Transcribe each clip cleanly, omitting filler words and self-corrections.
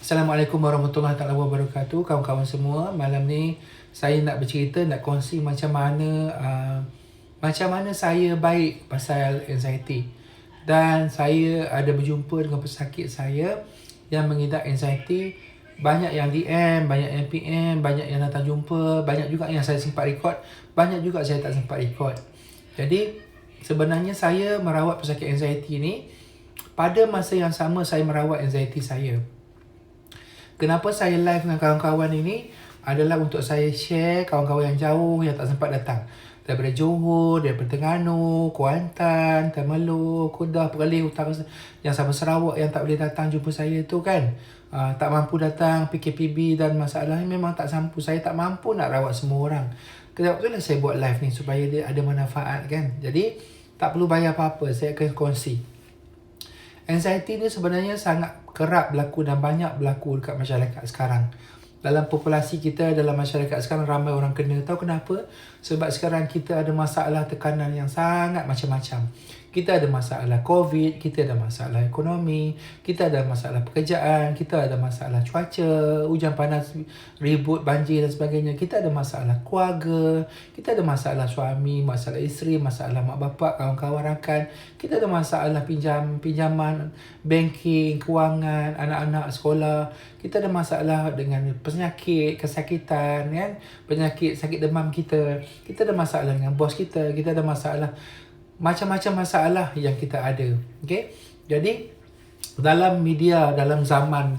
Assalamualaikum warahmatullahi taala wabarakatuh. Kawan-kawan semua, malam ni saya nak bercerita, nak kongsi macam mana saya baik pasal anxiety. Dan saya ada berjumpa dengan pesakit saya yang mengidap anxiety. Banyak yang DM, banyak yang PM, banyak yang datang jumpa, banyak juga yang saya sempat record, banyak juga saya tak sempat record. Jadi sebenarnya saya merawat pesakit anxiety ni pada masa yang sama saya merawat anxiety saya. Kenapa saya live dengan kawan-kawan ini adalah untuk saya share kawan-kawan yang jauh yang tak sempat datang. Daripada Johor, daripada Terengganu, Kuantan, Temerloh, Kedah, Perlis, Utara, yang sama Sarawak yang tak boleh datang jumpa saya tu kan. Tak mampu datang, PKPB dan masalahnya memang tak mampu. Saya tak mampu nak rawat semua orang. Sebab itulah saya buat live ni supaya dia ada manfaat kan. Jadi tak perlu bayar apa-apa, saya akan kongsi. Anxiety ni sebenarnya sangat kerap berlaku dan banyak berlaku dekat masyarakat sekarang. Dalam populasi kita, dalam masyarakat sekarang ramai orang kena. Tahu kenapa? Sebab sekarang kita ada masalah tekanan yang sangat macam-macam. Kita ada masalah COVID, kita ada masalah ekonomi, kita ada masalah pekerjaan, kita ada masalah cuaca, hujan panas, ribut, banjir dan sebagainya. Kita ada masalah keluarga, kita ada masalah suami, masalah isteri, masalah mak bapak, kawan-kawan rakan. Kita ada masalah pinjaman, banking, kewangan, anak-anak sekolah. Kita ada masalah dengan penyakit, kesakitan kan, penyakit sakit demam kita. Kita ada masalah dengan bos kita, kita ada masalah, macam-macam masalah yang kita ada. Okay? Jadi dalam media, dalam zaman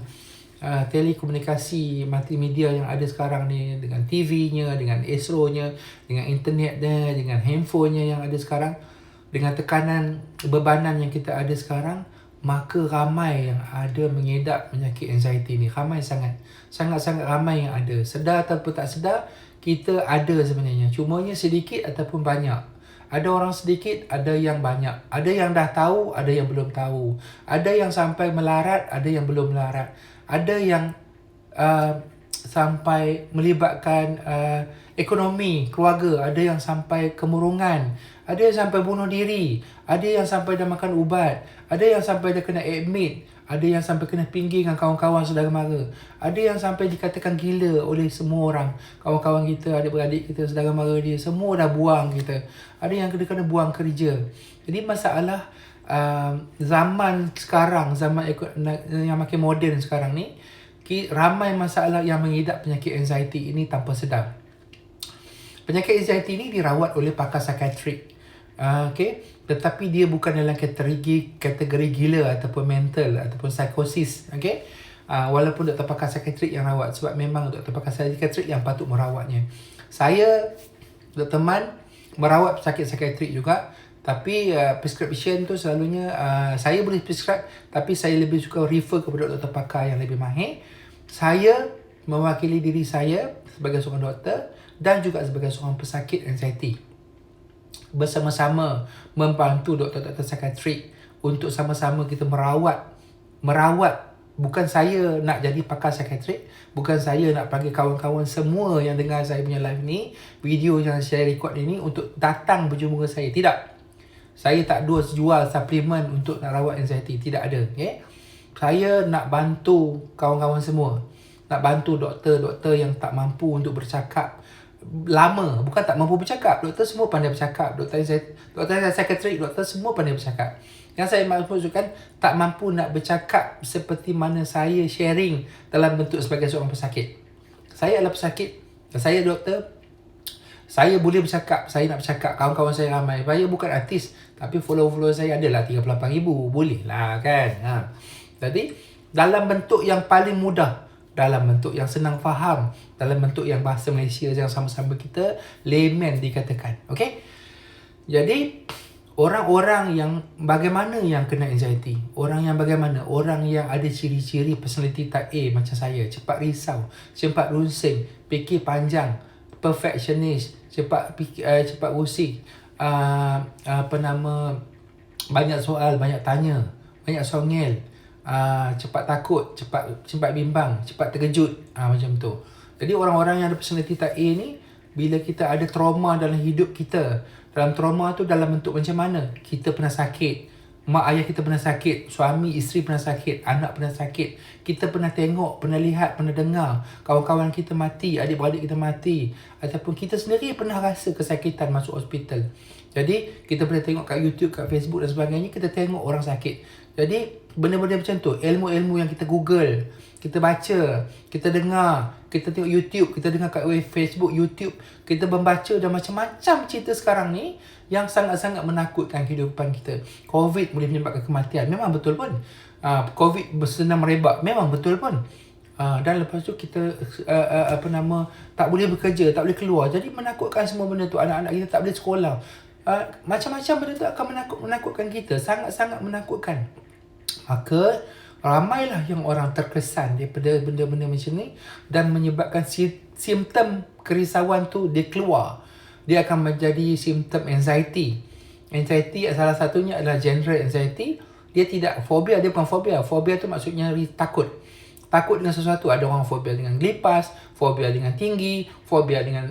telekomunikasi, multimedia yang ada sekarang ni, dengan TV-nya, dengan Astro-nya, dengan internet-nya, dengan handphone-nya yang ada sekarang, dengan tekanan bebanan yang kita ada sekarang, maka ramai yang ada mengidap penyakit anxiety ni. Ramai sangat. Sangat-sangat ramai yang ada. Sedar ataupun tak sedar, kita ada sebenarnya. Cumanya sedikit ataupun banyak. Ada orang sedikit, ada yang banyak. Ada yang dah tahu, ada yang belum tahu. Ada yang sampai melarat, ada yang belum melarat. Ada yang sampai melibatkan ekonomi, keluarga. Ada yang sampai kemurungan. Ada yang sampai bunuh diri. Ada yang sampai dah makan ubat. Ada yang sampai dah kena admit. Ada yang sampai kena pinggir dengan kawan-kawan saudara mara. Ada yang sampai dikatakan gila oleh semua orang. Kawan-kawan kita, adik-beradik kita, saudara mara dia, semua dah buang kita. Ada yang kena buang kerja. Jadi masalah zaman sekarang, zaman yang makin moden sekarang ni, ramai masalah yang mengidap penyakit anxiety ini tanpa sedar. Penyakit anxiety ini dirawat oleh pakar psikiatrik. Okay? Tetapi dia bukan dalam kategori gila ataupun mental ataupun psikosis. Okay? Walaupun doktor pakar psikiatrik yang rawat, sebab memang doktor pakar psikiatrik yang patut merawatnya. Saya, Dr. Man, merawat pesakit psikiatrik juga. Tapi prescription tu selalunya saya boleh prescribe, tapi saya lebih suka refer kepada doktor pakar yang lebih mahir. Saya mewakili diri saya sebagai seorang doktor dan juga sebagai seorang pesakit anxiety, bersama-sama membantu doktor-doktor psikiatrik untuk sama-sama kita merawat. Bukan saya nak jadi pakar psikiatrik, bukan saya nak panggil kawan-kawan semua yang dengar saya punya live ni, video yang saya record ini untuk datang berjumpa dengan saya. Tidak. Saya tak jual suplemen untuk nak rawat anxiety. Tidak ada. Okay? Saya nak bantu kawan-kawan semua. Nak bantu doktor-doktor yang tak mampu untuk bercakap lama. Bukan tak mampu bercakap. Doktor semua pandai bercakap. Doktor psikiatrik, doktor semua pandai bercakap. Yang saya maksudkan, tak mampu nak bercakap seperti mana saya sharing dalam bentuk sebagai seorang pesakit. Saya adalah pesakit. Saya doktor. Saya boleh bercakap. Saya nak bercakap. Kawan-kawan saya ramai. Saya bukan artis. Tapi follow-follow saya adalah 38,000. Boleh lah kan. Jadi, dalam bentuk yang paling mudah, dalam bentuk yang senang faham, dalam bentuk yang bahasa Malaysia yang sama-sama kita, layman dikatakan. Okay? Jadi, orang-orang yang bagaimana yang kena anxiety? Orang yang bagaimana? Orang yang ada ciri-ciri personality type A macam saya. Cepat risau, cepat runsing, fikir panjang, perfectionist, cepat rusing, banyak soal, banyak tanya, banyak songel, cepat takut, cepat bimbang, cepat terkejut, macam tu. Jadi orang-orang yang ada personality type A ni, bila kita ada trauma dalam hidup kita, dalam trauma tu dalam bentuk macam mana? Kita pernah sakit, mak ayah kita pernah sakit, suami isteri pernah sakit, anak pernah sakit. Kita pernah tengok, pernah lihat, pernah dengar kawan-kawan kita mati, adik-beradik kita mati, ataupun kita sendiri pernah rasa kesakitan masuk hospital. Jadi kita boleh tengok kat YouTube, kat Facebook dan sebagainya, kita tengok orang sakit. Jadi benda-benda macam tu, ilmu-ilmu yang kita Google, kita baca, kita dengar, kita tengok YouTube, kita dengar kat Facebook, YouTube, kita membaca dan macam-macam cerita sekarang ni yang sangat-sangat menakutkan kehidupan kita. COVID boleh menyebabkan kematian, memang betul pun. COVID bersenam merebak, memang betul pun. Dan lepas tu kita tak boleh bekerja, tak boleh keluar. Jadi menakutkan semua benda tu. Anak-anak kita tak boleh sekolah. Macam-macam benda tu akan menakutkan kita, sangat-sangat menakutkan. Maka ramailah yang orang terkesan daripada benda-benda macam ni dan menyebabkan simptom kerisauan tu dia keluar. Dia akan menjadi simptom anxiety. Anxiety salah satunya adalah general anxiety. Dia tidak fobia, dia bukan fobia. Fobia tu maksudnya takut. Takut dengan sesuatu. Ada orang fobia dengan lipas, fobia dengan tinggi, fobia dengan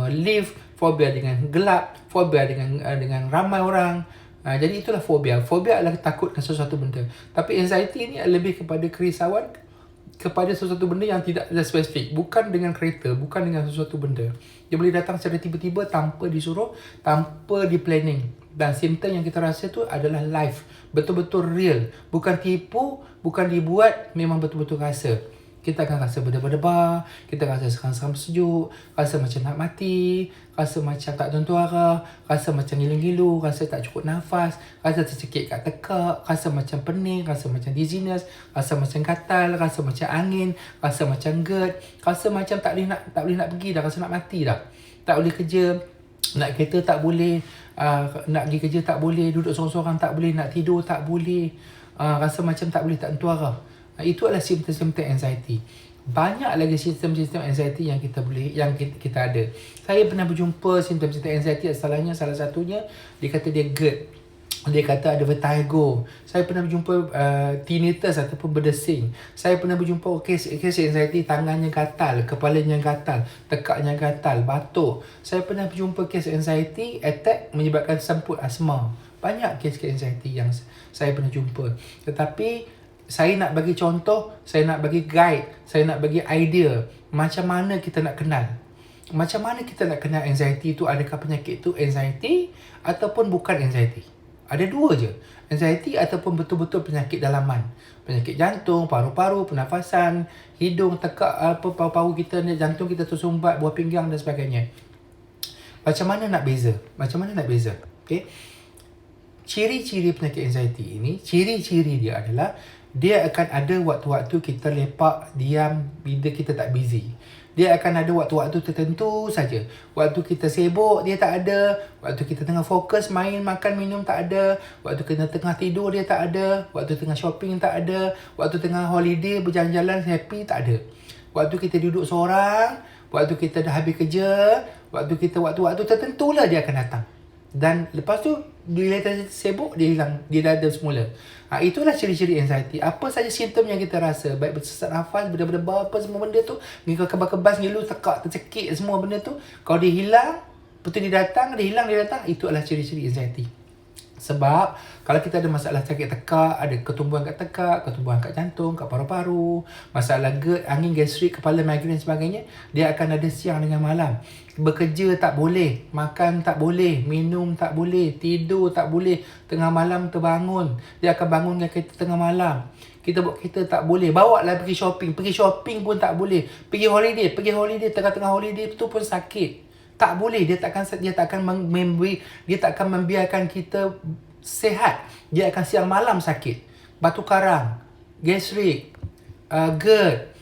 lift, fobia dengan gelap, fobia dengan ramai orang. Jadi itulah fobia. Fobia adalah takut dengan sesuatu benda. Tapi anxiety ni lebih kepada kerisauan kepada sesuatu benda yang tidak ada spesifik. Bukan dengan kereta, bukan dengan sesuatu benda. Dia boleh datang secara tiba-tiba tanpa disuruh, tanpa di planning. Dan simptom yang kita rasa tu adalah live. Betul-betul real. Bukan tipu, bukan dibuat, memang betul-betul rasa. Kita akan rasa berdebar-debar, kita rasa seram-seram sejuk, rasa macam nak mati, rasa macam tak tentu arah, rasa macam ngilu-ngilu, rasa tak cukup nafas, rasa tercekik kat tekak, rasa macam pening, rasa macam dizziness, rasa macam gatal, rasa macam angin, rasa macam GERD, rasa macam tak boleh nak pergi dah, rasa nak mati dah. Tak boleh kerja, nak kereta tak boleh, nak pergi kerja tak boleh, duduk sorang-sorang tak boleh, nak tidur tak boleh, rasa macam tak boleh, tak tentu arah. Itu adalah simptom-simptom anxiety. Banyak lagi simptom-simptom anxiety yang kita ada. Saya pernah berjumpa simptom-simptom anxiety, salah satunya dia kata dia GERD. Dia kata ada vertigo. Saya pernah berjumpa tinnitus ataupun berdesing. Saya pernah berjumpa kes anxiety, tangannya gatal, kepalanya gatal, tekaknya gatal, batuk. Saya pernah berjumpa kes anxiety attack menyebabkan semput asma. Banyak kes-kes anxiety yang saya pernah jumpa. Tetapi saya nak bagi contoh, saya nak bagi guide, saya nak bagi idea macam mana kita nak kenal. Macam mana kita nak kenal anxiety tu, adakah penyakit tu anxiety ataupun bukan anxiety. Ada dua je, anxiety ataupun betul-betul penyakit dalaman. Penyakit jantung, paru-paru, pernafasan, hidung, tekak, paru-paru kita, jantung kita tersumbat, buah pinggang dan sebagainya. Macam mana nak beza? Okay? Ciri-ciri penyakit anxiety ini, ciri-ciri dia adalah dia akan ada waktu-waktu kita lepak, diam bila kita tak busy. Dia akan ada waktu-waktu tertentu saja. Waktu kita sibuk, dia tak ada. Waktu kita tengah fokus, main, makan, minum, tak ada. Waktu kita tengah tidur, dia tak ada. Waktu tengah shopping, tak ada. Waktu tengah holiday, berjalan-jalan, happy, tak ada. Waktu kita duduk seorang, waktu kita dah habis kerja, waktu-waktu tertentulah dia akan datang. Dan lepas tu, bila kita sibuk, dia hilang. Dia dah ada semula. Itulah ciri-ciri anxiety. Apa saja simptom yang kita rasa, baik bersesak nafas, berdebar-debar, apa semua benda tu, kebas-kebas, ngilu, tekak, tercekik, semua benda tu, kalau dia hilang, betul dia datang, dia hilang, dia datang, itu adalah ciri-ciri anxiety. Sebab kalau kita ada masalah sakit tekak, ada ketumbuhan kat tekak, ketumbuhan kat jantung, kat paru-paru, masalah GERD, angin gastrik, kepala migraine sebagainya, dia akan ada siang dengan malam. Bekerja tak boleh, makan tak boleh, minum tak boleh, tidur tak boleh, tengah malam terbangun, dia akan bangunkan kita tengah malam. Kita buat kereta tak boleh, bawa lah pergi shopping pun tak boleh, pergi holiday, tengah-tengah holiday tu pun sakit. Tak boleh, dia tak akan membiarkan kita sihat. Dia akan siang malam sakit. Batu karang, gastrik, GERD,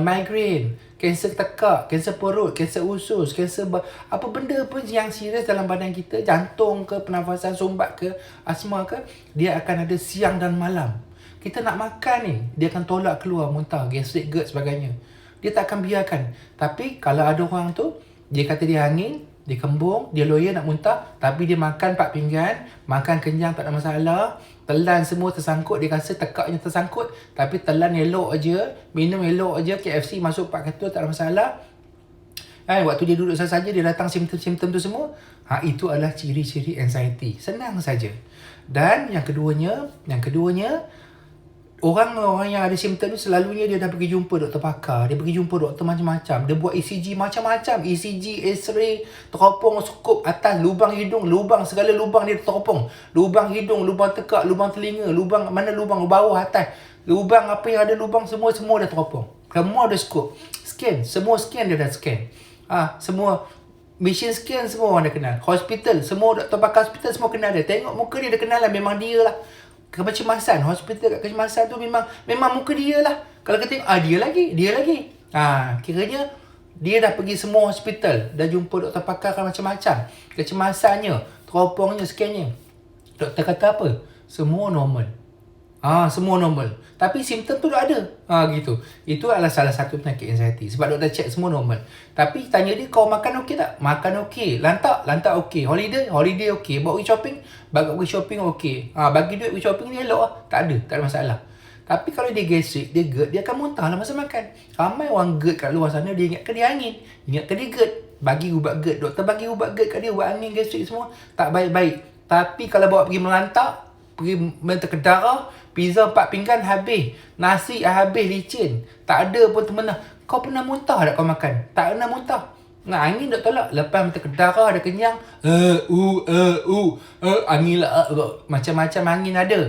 migraine, kanser tekak, kanser perut, kanser usus, kanser apa benda pun yang serius dalam badan kita, jantung ke, pernafasan, sumbat ke, asma ke, dia akan ada siang dan malam. Kita nak makan ni, dia akan tolak keluar muntah, gastrik, GERD sebagainya. Dia tak akan biarkan. Tapi kalau ada orang tu, dia kata dia angin, dia kembung, dia loya nak muntah, tapi dia makan 4 pinggan, makan kenyang tak ada masalah, telan semua tersangkut, dia rasa tekaknya tersangkut, tapi telan elok aja, minum elok aja, KFC masuk 4 ketul tak ada masalah. Waktu dia duduk saja dia datang simptom-simptom tu semua. Itu adalah ciri-ciri anxiety. Senang saja. Dan yang keduanya, orang yang ada simptom ni selalunya dia dah pergi jumpa doktor pakar, dia pergi jumpa doktor macam-macam, dia buat ECG macam-macam, ECG, X-ray, teropong, skop atas, lubang hidung, segala lubang dia teropong, lubang hidung, lubang tekak, lubang telinga, lubang bawah, atas, lubang apa yang ada lubang semua dah teropong, semua ada skop, semua scan dia dah scan, semua machine scan semua orang dah kenal, hospital, semua doktor pakar hospital semua kenal dia, tengok muka dia kenal lah, memang dia lah. Kecemasan, hospital kat kecemasan tu memang muka dia lah. Kalau kita tengok, dia lagi. Kiranya dia dah pergi semua hospital, dah jumpa doktor pakar macam-macam. Kecemasannya, teropongnya, scannya. Doktor kata apa? Semua normal. Semua normal. Tapi simptom tu dah ada. Gitu. Itu adalah salah satu penyakit anxiety. Sebab doktor check semua normal. Tapi tanya dia, kau makan okey tak? Makan okey. Lantak okey. Holiday okey. Bawa pergi shopping okey. Bagi duit pergi shopping ni elok lah. Tak ada masalah. Tapi kalau dia gastric, dia GERD, dia akan muntah lah masa makan. Ramai orang GERD kat luar sana, dia ingatkan dia angin. Ingatkan dia GERD. Bagi ubat GERD. Doktor bagi ubat GERD kat dia, ubat angin, gastric semua. Tak baik-baik. Tapi kalau bawa pergi melantak, pergi minta ke darah, pizza 4 pinggan habis, nasi habis licin, tak ada pun temenah. Kau pernah muntah tak kau makan? Tak pernah muntah. Angin tak tolak. Lepas minta ke darah, dah kenyang, angin lah, macam-macam angin ada.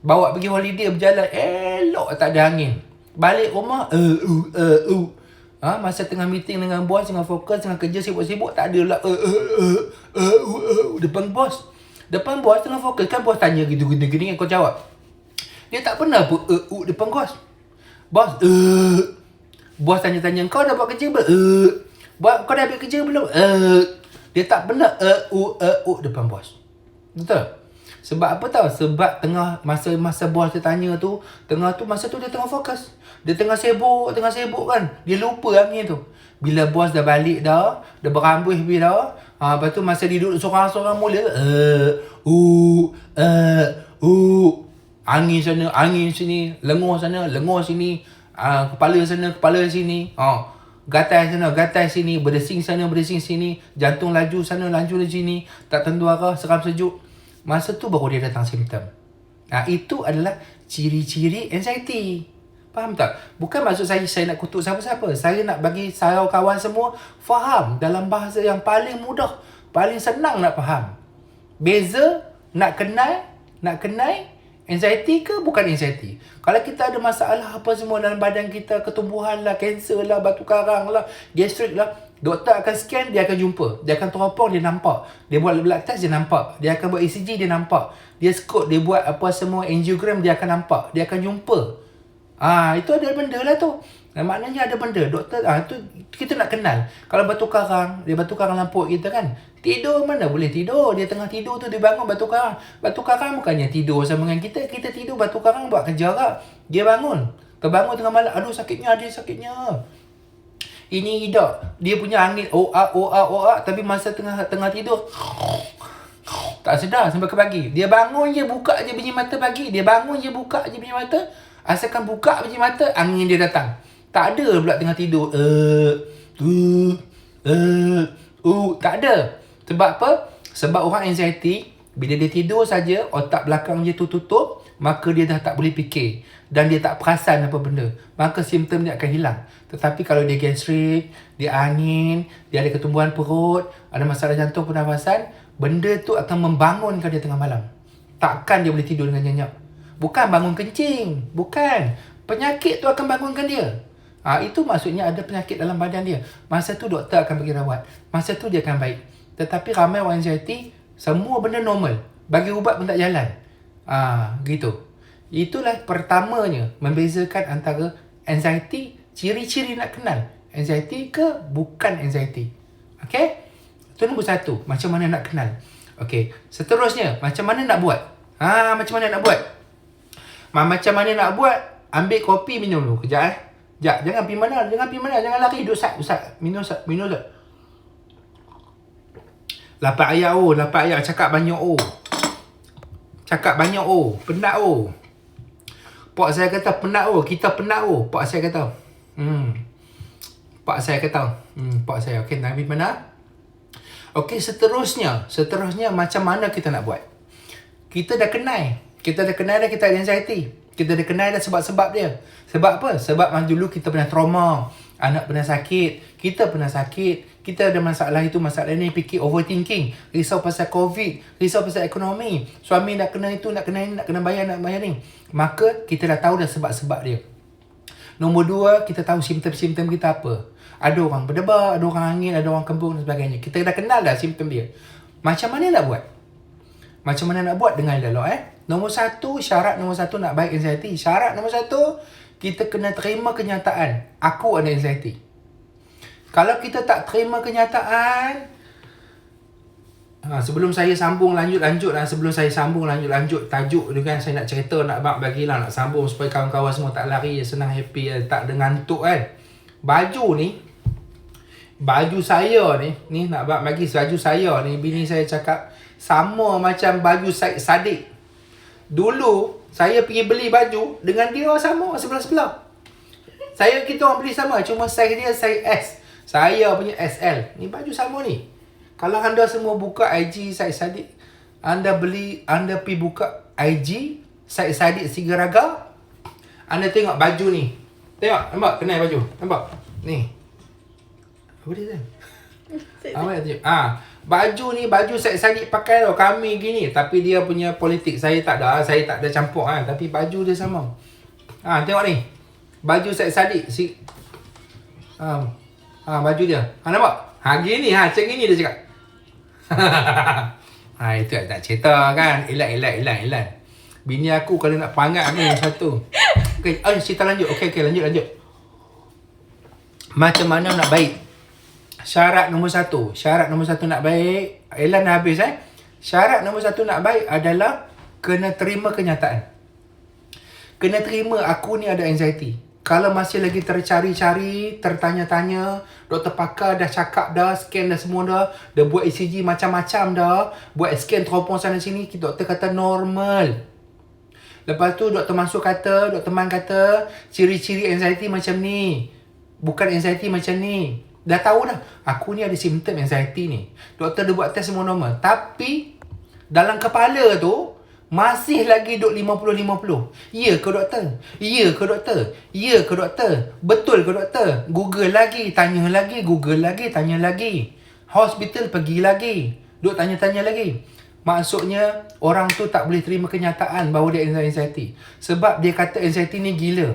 Bawa pergi holiday berjalan, elok tak ada angin. Balik rumah, masa tengah meeting dengan bos, tengah fokus, tengah kerja sibuk-sibuk, tak ada lah, depan bos tengah fokus, kan bos tanya gitu-gitu, kau jawab. Dia tak pernah pun depan bos. Bos tanya-tanya, kau dah buat kerja belum? Kau dah habis kerja belum? Dia tak pernah depan bos. Betul? Sebab apa tahu? Sebab tengah masa bos dia tanya tu, masa tu dia tengah fokus. Dia tengah sibuk kan. Dia lupa angin tu. Bila bos dah balik dah berambus habis dah. Lepas tu masa dia duduk sorang-sorang mula, angin sana, angin sini, lenguh sana, lenguh sini, kepala sana, kepala sini, gatai sana, gatai sini, berdesing sana, berdesing sini, jantung laju sana, laju sini, tak tentu arah, seram sejuk. Masa tu baru dia datang simptom. Itu adalah ciri-ciri anxiety. Faham tak? Bukan maksud saya nak kutuk siapa-siapa. Saya nak bagi saya kawan semua faham dalam bahasa yang paling mudah, paling senang nak faham. Beza nak kenal anxiety ke bukan anxiety. Kalau kita ada masalah apa semua dalam badan kita, ketumbuhan lah, kanser lah, batu karang lah, gastrik lah, doktor akan scan, dia akan jumpa. Dia akan teropong, dia nampak. Dia buat blood test, dia nampak. Dia akan buat ECG, dia nampak. Dia skop, dia buat apa semua angiogram, dia akan nampak. Dia akan jumpa. Itu ada benda lah tu. Maknanya ada benda. Doktor, tu kita nak kenal. Kalau batu karang, dia batu karang lampuk kita kan. Tidur mana boleh tidur. Dia tengah tidur tu, dia bangun batu karang. Batu karang bukannya tidur sama dengan kita. Kita tidur, batu karang buat kerja tak. Dia bangun. Terbangun tengah malam. Aduh sakitnya. Ini hidup. Dia punya angin. Tapi masa tengah tidur, tak sedar sampai ke pagi. Dia bangun je, buka je biji mata pagi. Dia bangun je, buka je biji mata. Asalkan buka biji mata, angin dia datang. Tak ada pula tengah tidur. Tak ada. Sebab apa? Sebab orang anxiety, bila dia tidur saja, otak belakang dia tu tutup, maka dia dah tak boleh fikir. Dan dia tak perasan apa benda. Maka simptom dia akan hilang. Tetapi kalau dia gastrik, dia angin, dia ada ketumbuhan perut, ada masalah jantung, pernafasan, benda tu akan membangunkan dia tengah malam. Takkan dia boleh tidur dengan nyenyak. Bukan bangun kencing. Bukan. Penyakit tu akan bangunkan dia. Itu maksudnya ada penyakit dalam badan dia. Masa tu doktor akan bagi rawat. Masa tu dia akan baik. Tetapi ramai orang anxiety, semua benda normal. Bagi ubat pun tak jalan. Gitu. Itulah pertamanya membezakan antara anxiety, ciri-ciri nak kenal. Anxiety ke bukan anxiety. Okay? Itu nombor satu. Macam mana nak kenal. Okay. Seterusnya, macam mana nak buat? Macam mana nak buat? Macam mana nak buat? Ambil kopi, minum dulu. Kejap jangan pergi mana. Jangan lari. Duduk sat. Minum sat. Lapak ayat. Cakap banyak penat Pak saya kata penat Kita penat Pak saya kata Pak saya kata, pak saya, okey, Nabi mana? Okey, seterusnya macam mana kita nak buat? Kita dah kenal dah kita ada anxiety. Kita dah kenal dah sebab-sebab dia. Sebab apa? Sebab dulu kita pernah trauma, anak pernah sakit, kita pernah sakit, kita ada masalah itu, masalah ni, fikir overthinking, risau pasal COVID, risau pasal ekonomi, suami nak kena itu, nak kena ini, nak kena bayar ni. Maka kita dah tahu dah sebab-sebab dia. Nombor 2, kita tahu simptom-simptom kita apa. Ada orang berdebar, ada orang angin, ada orang kembung dan sebagainya. Kita dah kenal dah simptom dia. Macam mana nak buat? Dengar dialog Nombor 1, syarat nombor 1 nak baik anxiety. Syarat nombor 1, kita kena terima kenyataan. Aku ada anxiety. Kalau kita tak terima kenyataan, sebelum saya sambung lanjut tajuk tu kan, saya nak cerita, nak bagilah, nak sambung supaya kawan-kawan semua tak lari, senang happy, tak ada ngantuk kan. Baju saya ni nak bagi baju saya ni, bini saya cakap sama macam baju Syed Saddiq. Dulu saya pergi beli baju dengan dia sama, sebelah-sebelah. Kita orang beli sama, cuma saiz dia saiz S. Saya punya SL. Ni baju sama ni. Kalau anda semua buka IG Syed Saddiq, anda pergi buka IG Syed Saddiq Sigaraga, anda tengok baju ni. Tengok, nampak? Kenal baju? Nampak? Ni. Apa dia tu? Baju ni, baju Syed Saddiq pakai tau. Kami gini. Tapi dia punya politik, saya tak ada campur kan. Tapi baju dia sama. Tengok ni. Baju Syed Saddiq. Baju dia. Nampak? Gini, macam gini dia cakap. Itu tak cerita kan. Elan. Bini aku kalau nak pangat ni satu. Okay, cerita lanjut. Okay, lanjut. Macam mana nak baik? Syarat nombor 1 nak baik. Elan dah habis Syarat nombor 1 nak baik adalah kena terima kenyataan. Kena terima aku ni ada anxiety. Kalau masih lagi tercari-cari, tertanya-tanya, doktor pakar dah cakap dah, scan dah semua dah buat ECG macam-macam dah, buat scan teropong sana sini, doktor kata normal. Lepas tu doktor Man kata ciri-ciri anxiety macam ni, bukan anxiety macam ni. Dah tahu dah, aku ni ada simptom anxiety ni. Doktor dah buat test semua normal. Tapi dalam kepala tu masih lagi duk 50-50. Ya ke doktor? Betul ke doktor? Google lagi, tanya lagi, Google lagi, tanya lagi. Hospital pergi lagi, duk tanya-tanya lagi. Maksudnya orang tu tak boleh terima kenyataan bahawa dia anxiety. Sebab dia kata anxiety ni gila.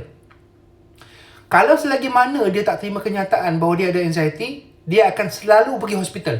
Kalau selagi mana dia tak terima kenyataan bahawa dia ada anxiety, dia akan selalu pergi hospital.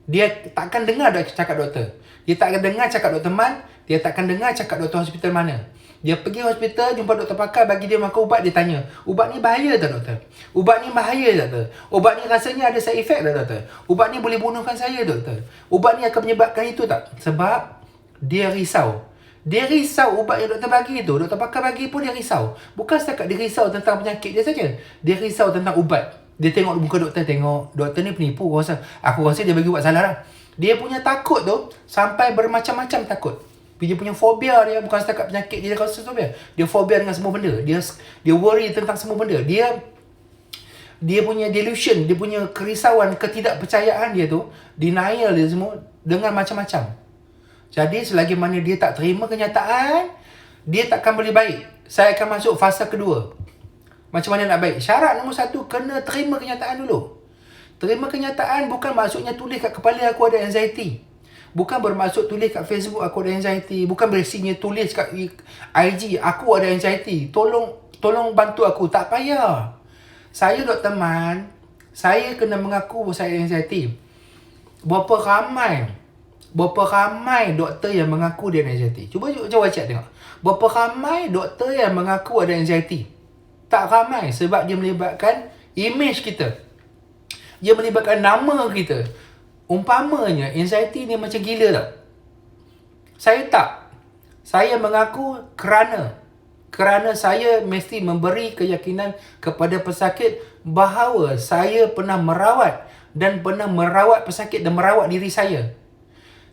Dia takkan dengar cakap doktor. Dia tak akan dengar cakap Dr. Man. Dia tak akan dengar cakap doktor hospital mana. Dia pergi hospital, jumpa doktor pakar, bagi dia makan ubat, dia tanya, ubat ni bahaya tak doktor? Ubat ni bahaya tak doktor? Ubat ni rasanya ada side effect tak doktor? Ubat ni boleh bunuhkan saya doktor? Ubat ni akan menyebabkan itu tak? Sebab dia risau. Dia risau ubat yang doktor bagi tu, doktor pakar bagi pun dia risau. Bukan setakat dia risau tentang penyakit dia saja. Dia risau tentang ubat. Dia tengok muka doktor, tengok doktor ni penipu. Aku rasa dia bagi ubat salah lah. Dia punya takut tu sampai bermacam-macam takut. Dia punya fobia dia bukan setakat penyakit dia rasa fobia. Dia fobia dengan semua benda. Dia worry tentang semua benda. Dia punya delusion, dia punya kerisauan, ketidakpercayaan dia tu, denial dia semua dengan macam-macam. Jadi selagi mana dia tak terima kenyataan, dia takkan boleh baik. Saya akan masuk fasa kedua. Macam mana nak baik? Syarat nombor 1, kena terima kenyataan dulu. Terima kenyataan bukan maksudnya tulis kat kepala aku ada anxiety. Bukan bermaksud tulis kat Facebook aku ada anxiety. Bukan berisinya tulis kat IG aku ada anxiety. Tolong bantu aku. Tak payah. Saya Dr. Man, saya kena mengaku bahawa saya ada anxiety. Berapa ramai doktor yang mengaku dia ada anxiety? Cuba cek tengok. Berapa ramai doktor yang mengaku ada anxiety? Tak ramai, sebab dia melibatkan image kita. Dia melibatkan nama kita. Umpamanya anxiety ni macam gila tau. Saya tak. Saya mengaku kerana saya mesti memberi keyakinan kepada pesakit bahawa saya pernah merawat pesakit dan merawat diri saya.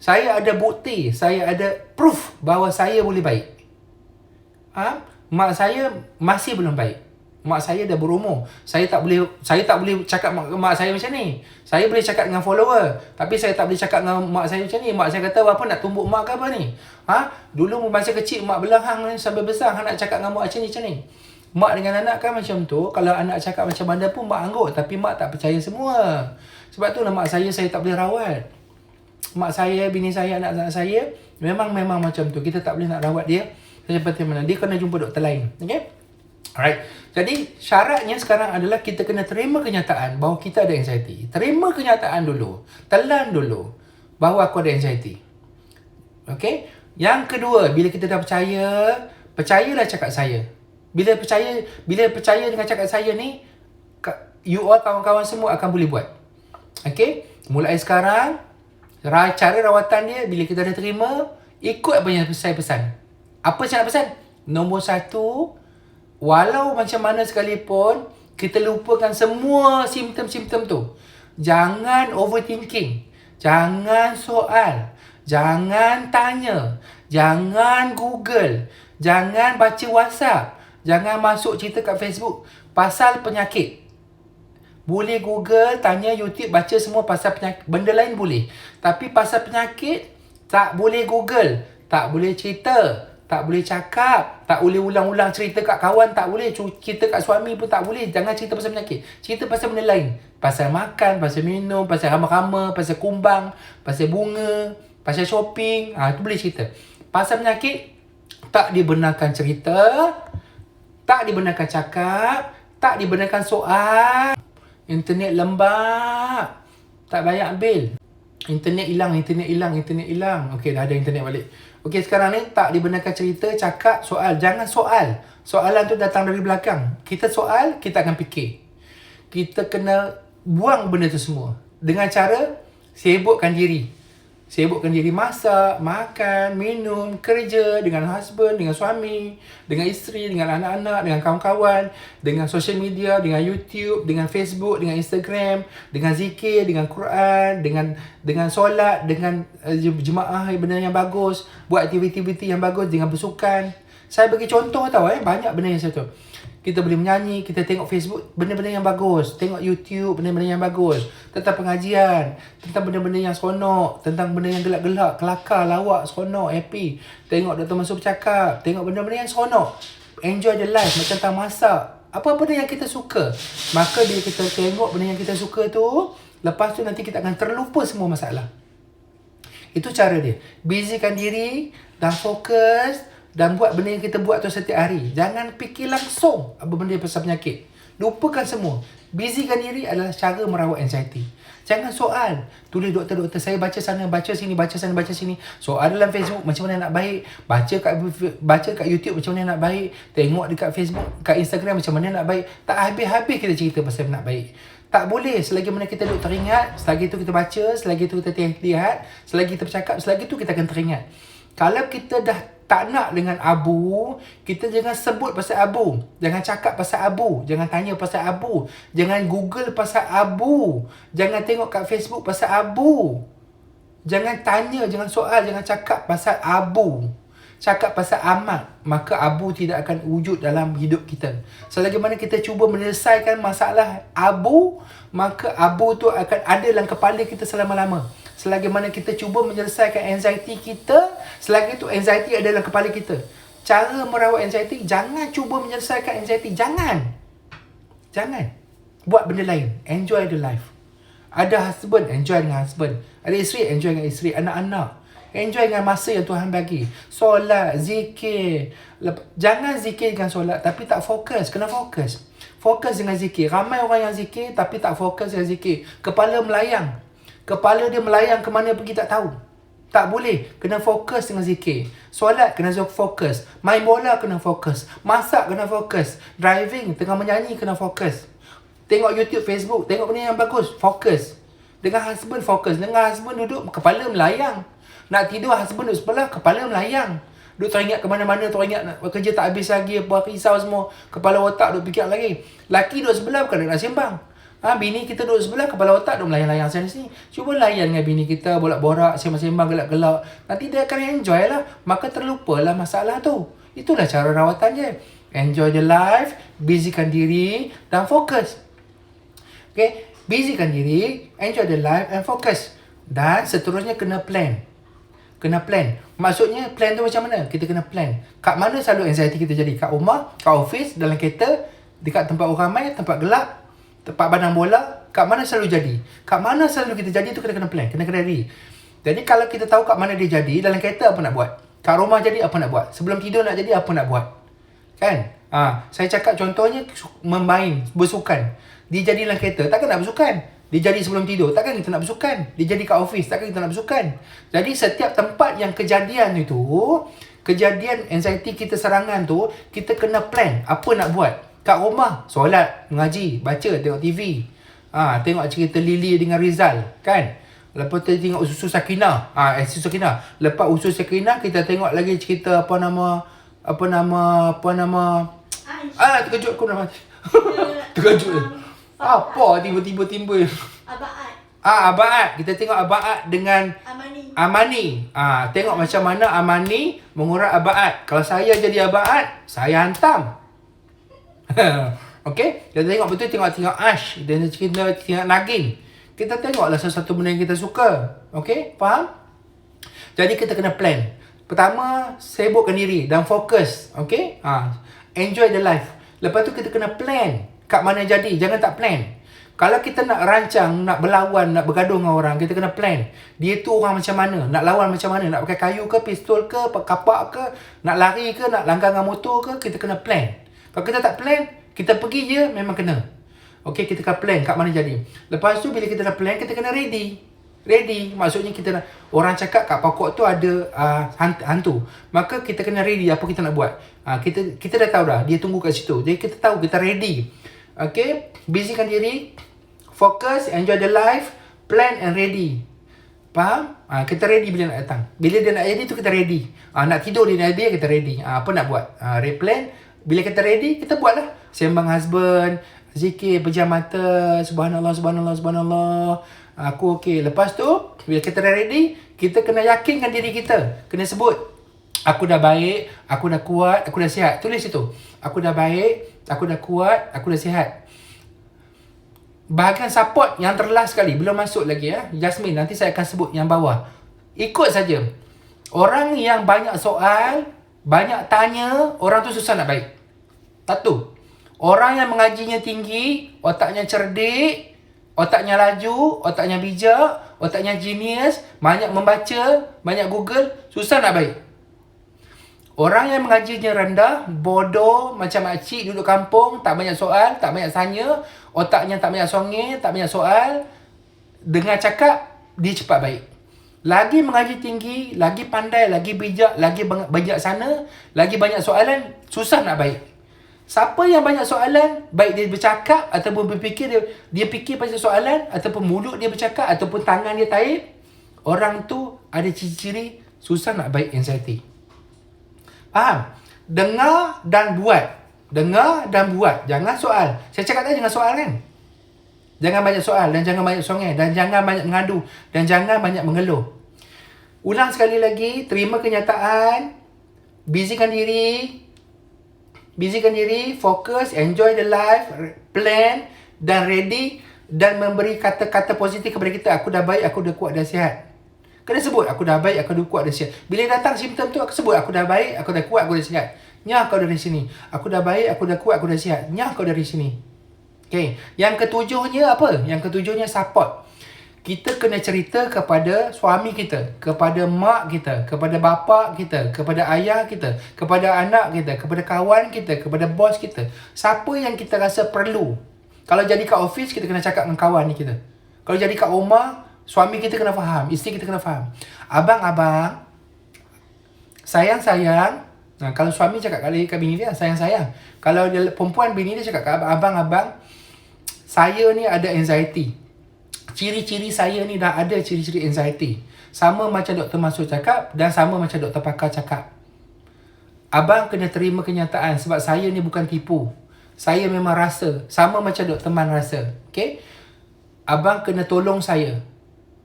Saya ada bukti, saya ada proof bahawa saya boleh baik. Mak saya masih belum baik. Mak saya dah berumur. Saya tak boleh cakap mak saya macam ni. Saya boleh cakap dengan follower, tapi saya tak boleh cakap dengan mak saya macam ni. Mak saya kata, apa nak tumbuk mak ke apa ni? Dulu masa kecil mak belahang sampai besar, hang nak cakap dengan mak macam ni. Mak dengan anak kan macam tu. Kalau anak cakap macam mana pun mak anggut, tapi mak tak percaya semua. Sebab tu lah mak saya tak boleh rawat. Mak saya, bini saya, anak-anak saya memang macam tu. Kita tak boleh nak rawat dia seperti mana. Dia kena jumpa doktor lain. Okay? Alright. Jadi syaratnya sekarang adalah kita kena terima kenyataan bahawa kita ada anxiety. Terima kenyataan dulu. Telan dulu bahawa aku ada anxiety. Okay? Yang kedua, bila kita dah percayalah cakap saya. Bila percaya dengan cakap saya ni, you all kawan-kawan semua akan boleh buat. Okay? Mulai sekarang, cara rawatan dia, bila kita dah terima, ikut apa yang saya pesan. Apa saya nak pesan? Nombor 1, walau macam mana sekalipun, kita lupakan semua simptom-simptom tu. Jangan overthinking. Jangan soal. Jangan tanya. Jangan Google. Jangan baca WhatsApp. Jangan masuk cerita kat Facebook pasal penyakit. Boleh Google, tanya YouTube, baca semua pasal penyakit. Benda lain boleh. Tapi pasal penyakit, tak boleh Google. Tak boleh cerita. Tak boleh cakap. Tak boleh ulang-ulang cerita kat kawan. Tak boleh cerita kat suami pun tak boleh. Jangan cerita pasal penyakit. Cerita pasal benda lain. Pasal makan, pasal minum, pasal rama-rama, pasal kumbang, pasal bunga, pasal shopping. Itu boleh cerita. Pasal penyakit, tak dibenarkan cerita. Tak dibenarkan cakap. Tak dibenarkan soal. Internet lembab. Tak bayar bil. Internet hilang. Okey, dah ada internet balik. Okey, sekarang ni tak dibenarkan cerita, cakap, soal. Jangan soal. Soalan tu datang dari belakang. Kita soal, kita akan fikir. Kita kena buang benda tu semua. Dengan cara sibukkan diri. Sibukkan diri masak, makan, minum, kerja dengan husband, dengan suami, dengan isteri, dengan anak-anak, dengan kawan-kawan, dengan social media, dengan YouTube, dengan Facebook, dengan Instagram, dengan zikir, dengan Quran, dengan solat, dengan jemaah benda yang bagus, buat aktiviti-aktiviti yang bagus, dengan bersukan. Saya bagi contoh banyak benda yang saya tahu. Kita boleh menyanyi, kita tengok Facebook, benda-benda yang bagus. Tengok YouTube, benda-benda yang bagus. Tentang pengajian, tentang benda-benda yang seronok, tentang benda yang gelak-gelak, kelakar, lawak, seronok, happy. Tengok Dr. Mansur bercakap, tengok benda-benda yang seronok. Enjoy the life, macam tentang masak. Apa benda yang kita suka. Maka bila kita tengok benda yang kita suka tu, lepas tu nanti kita akan terlupa semua masalah. Itu cara dia. Busykan diri dan fokus. Dan buat benda yang kita buat tu setiap hari. Jangan fikir langsung apa benda pasal penyakit. Lupakan semua. Busykan diri adalah cara merawat anxiety. Jangan soal. Tulis doktor-doktor, saya baca sana, baca sini, baca sana, baca sini. Soal dalam Facebook, macam mana nak baik. Baca kat YouTube, macam mana nak baik. Tengok dekat Facebook, kat Instagram, macam mana nak baik. Tak habis-habis kita cerita pasal nak baik. Tak boleh. Selagi mana kita duduk teringat, selagi tu kita baca, selagi tu kita lihat, selagi kita bercakap, selagi tu kita akan teringat. Kalau kita dah tak nak dengan abu, kita jangan sebut pasal abu. Jangan cakap pasal abu. Jangan tanya pasal abu. Jangan Google pasal abu. Jangan tengok kat Facebook pasal abu. Jangan tanya, jangan soal, jangan cakap pasal abu. Cakap pasal amat, maka abu tidak akan wujud dalam hidup kita. Selagi mana kita cuba menyelesaikan masalah abu, maka abu tu akan ada dalam kepala kita selama-lama. Selagi mana kita cuba menyelesaikan anxiety kita, selagi itu anxiety ada dalam kepala kita. Cara merawat anxiety, jangan cuba menyelesaikan anxiety. Jangan. Buat benda lain. Enjoy the life. Ada husband, enjoy dengan husband. Ada isteri, enjoy dengan isteri. Anak-anak, enjoy dengan masa yang Tuhan bagi. Solat, zikir. Jangan zikir dengan solat tapi tak fokus. Kena fokus. Fokus dengan zikir. Ramai orang yang zikir tapi tak fokus dengan zikir. Kepala melayang. Kepala dia melayang ke mana pergi tak tahu. Tak boleh. Kena fokus dengan zikir. Solat kena fokus. Main bola kena fokus. Masak kena fokus. Driving, tengah menyanyi kena fokus. Tengok YouTube, Facebook, tengok benda yang bagus. Fokus. Dengan husband fokus. Dengan husband duduk, kepala melayang. Nak tidur, husband duduk sebelah, kepala melayang. Duduk teringat ke mana-mana, teringat nak kerja tak habis lagi, apa risau semua. Kepala otak duduk fikir lagi. Laki duduk sebelah bukan nak sembang. Bini kita duduk sebelah, kepala otak duduk melayang-layang sana sini. Cuba layan dengan bini kita, borak-borak, sembang-sembang, gelak-gelak. Nanti dia akan enjoy lah. Maka terlupalah masalah tu. Itulah cara rawatan je. enjoy the life, busykan diri dan fokus. Okay, busykan diri, enjoy the life and focus. Dan seterusnya kena plan. Kena plan. Maksudnya plan tu macam mana? Kita kena plan. Kat mana selalu anxiety kita jadi? Kat rumah, kat office, dalam kereta, dekat tempat orang ramai, tempat gelap, tempat pandang bola. Kat mana selalu jadi? Kat mana selalu kita jadi tu kena plan. Kena ready. Jadi kalau kita tahu kat mana dia jadi, dalam kereta apa nak buat? Kat rumah jadi apa nak buat? Sebelum tidur nak jadi apa nak buat? Kan? Saya cakap contohnya bermain, bersukan. Dia jadi dalam kereta, takkan nak bersukan? Dia jadi sebelum tidur, takkan kita nak bersukan? Dia jadi kat office, takkan kita nak bersukan? Jadi setiap tempat yang kejadian itu, kejadian anxiety kita serangan tu, kita kena plan apa nak buat. Kat rumah, solat, mengaji, baca, tengok TV. Tengok cerita Lily dengan Rizal, kan? Lepas tu tengok Usus Sakinah. Usus Sakinah. Lepas Usus Sakinah, kita tengok lagi cerita terkejut aku dah mati. Terkejut. Apa tiba-tiba timbul? Abaat. Kita tengok Abaat dengan Amani. Tengok macam mana Amani mengurat Abaat. Kalau saya jadi Abaat, saya hantam. Okey, kita tengok betul, tengok Ash dan kita tengok Nagin. Kita tengoklah sesuatu benda yang kita suka. Okey, faham? Jadi kita kena plan. Pertama, sibukkan diri dan fokus. Okey? Enjoy the life. Lepas tu kita kena plan. Kat mana jadi, jangan tak plan. Kalau kita nak rancang, nak berlawan, nak bergaduh dengan orang, kita kena plan. Dia tu orang macam mana, nak lawan macam mana, nak pakai kayu ke, pistol ke, kapak ke, nak lari ke, nak langgar dengan motor ke, kita kena plan. Kalau kita tak plan, kita pergi je, memang kena. Okey, kita kena plan kat mana jadi. Lepas tu bila kita dah plan, kita kena ready. Ready, maksudnya kita nak, orang cakap kat pokok tu ada hantu. Maka kita kena ready apa kita nak buat. Kita dah tahu dah, dia tunggu kat situ. Jadi kita tahu, kita ready. Okay, busykan diri, fokus, enjoy the life, plan and ready. Faham? Kita ready bila nak datang. Bila dia nak ready tu kita ready. Nak tidur dia nak ready, kita ready. Apa nak buat? Replan. Bila kita ready, kita buatlah. Sembang husband, zikir, pejam mata, subhanallah, subhanallah, subhanallah. Aku okey. Lepas tu, bila kita dah ready, kita kena yakinkan diri kita. Kena sebut, aku dah baik, aku dah kuat, aku dah sihat. Tulis itu. Aku dah baik, aku dah kuat, aku dah sihat. Bahagian support yang terlast sekali, belum masuk lagi ya. Jasmine, nanti saya akan sebut yang bawah. Ikut saja. Orang yang banyak soal, banyak tanya, orang tu susah nak baik. Satu. Orang yang mengajinya tinggi, otaknya cerdik, otaknya laju, otaknya bijak, otaknya genius, banyak membaca, banyak Google, susah nak baik. Orang yang mengajinya rendah, bodoh, macam makcik duduk kampung, tak banyak soal, tak banyak tanya, otaknya tak banyak songeh, tak banyak soal, dengar cakap, dia cepat baik. Lagi mengaji tinggi, lagi pandai, lagi bijak, lagi bijaksana, lagi banyak soalan, susah nak baik. Siapa yang banyak soalan, baik dia bercakap ataupun berfikir, dia fikir pasal soalan, ataupun mulut dia bercakap, ataupun tangan dia taib, orang tu ada ciri-ciri susah nak baik anxiety. Faham? Dengar dan buat. Dengar dan buat. Jangan soal. Saya cakap tadi jangan soal kan? Jangan banyak soal dan jangan banyak songeh dan jangan banyak mengadu dan jangan banyak mengeluh. Ulang sekali lagi, terima kenyataan, busykan diri, fokus, enjoy the life, plan dan ready dan memberi kata-kata positif kepada kita. Aku dah baik, aku dah kuat, dah sihat. Kena sebut, aku dah baik, aku dah kuat, dah sihat. Bila datang simptom tu, aku sebut, aku dah baik, aku dah kuat, aku dah sihat. Nyah kau dari sini. Aku dah baik, aku dah kuat, aku dah sihat. Nyah kau dari sini. Okay. Yang ketujuhnya apa? Yang ketujuhnya support. Kita kena cerita kepada suami kita, kepada mak kita, kepada bapa kita, kepada ayah kita, kepada anak kita, kepada kawan kita, kepada bos kita. Siapa yang kita rasa perlu. Kalau jadi kat office, kita kena cakap dengan kawan ni kita. Kalau jadi kat rumah, suami kita kena faham, isteri kita kena faham. Abang-abang, sayang-sayang. Kalau suami cakap kat bini dia, sayang-sayang. Kalau dia perempuan, bini dia cakap kat abang-abang, saya ni ada anxiety. Ciri-ciri saya ni dah ada ciri-ciri anxiety. Sama macam Dr. Masud cakap dan sama macam Dr. Pakar cakap. Abang kena terima kenyataan sebab saya ni bukan tipu. Saya memang rasa. Sama macam Dr. Man rasa. Okay? Abang kena tolong saya.